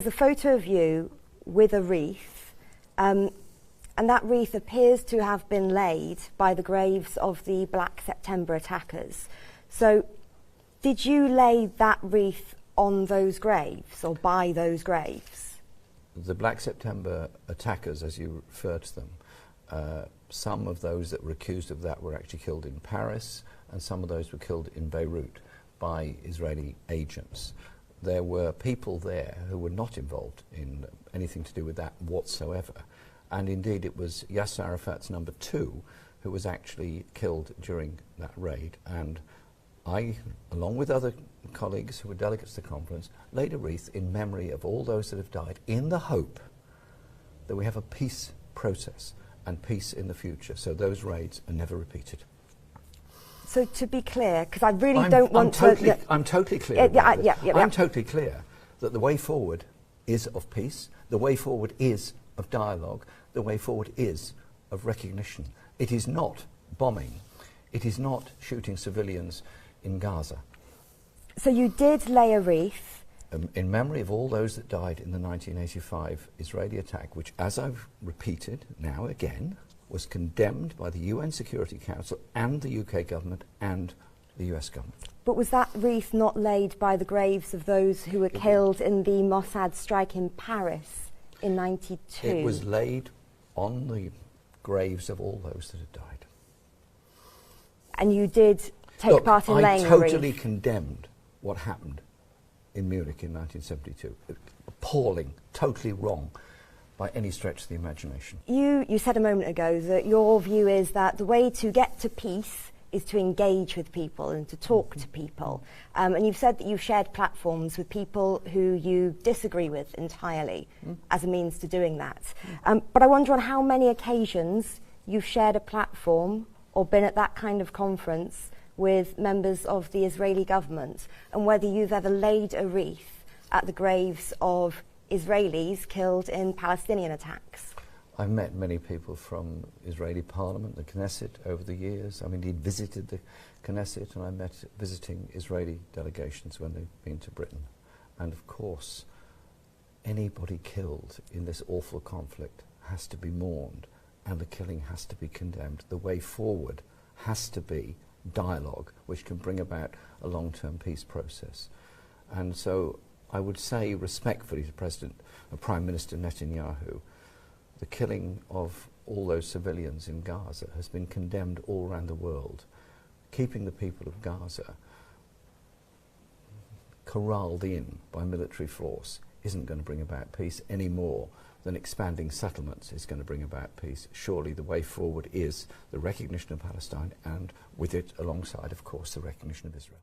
There's a photo of you with a wreath, and that wreath appears to have been laid by the graves of the Black September attackers. So, did you lay that wreath on those graves, or by those graves? The Black September attackers, as you refer to them, some of those that were accused of that were actually killed in Paris, and some of those were killed in Beirut by Israeli agents. There were people there who were not involved in anything to do with that whatsoever. And indeed it was Yasser Arafat's number 2 who was actually killed during that raid. And I, along with other colleagues who were delegates to the conference, laid a wreath in memory of all those that have died, in the hope that we have a peace process and peace in the future, so those raids are never repeated. So to be clear, because I really don't want to... I'm totally clear. I'm totally clear that the way forward is of peace, the way forward is of dialogue, the way forward is of recognition. It is not bombing. It is not shooting civilians in Gaza. So you did lay a wreath? In memory of all those that died in the 1985 Israeli attack, which, as I've repeated now again, was condemned by the UN Security Council and the UK government and the US government. But was that wreath not laid by the graves of those who were killed in the Mossad strike in Paris in '92? It was laid on the graves of all those that had died. And you did take part in laying a wreath? I totally condemned what happened in Munich in 1972. Appalling, totally wrong by any stretch of the imagination. You said a moment ago that your view is that the way to get to peace is to engage with people and to talk to people. And you've said that you've shared platforms with people who you disagree with entirely as a means to doing that. But I wonder on how many occasions you've shared a platform or been at that kind of conference with members of the Israeli government, and whether you've ever laid a wreath at the graves of Israelis killed in Palestinian attacks. I've met many people from Israeli Parliament, the Knesset, over the years. I mean, he'd visited the Knesset, and I met visiting Israeli delegations when they've been to Britain. And of course, anybody killed in this awful conflict has to be mourned, and the killing has to be condemned. The way forward has to be dialogue, which can bring about a long-term peace process. And so I would say respectfully to Prime Minister Netanyahu, the killing of all those civilians in Gaza has been condemned all around the world. Keeping the people of Gaza corralled in by military force isn't going to bring about peace any more than expanding settlements is going to bring about peace. Surely the way forward is the recognition of Palestine, and with it alongside, of course, the recognition of Israel.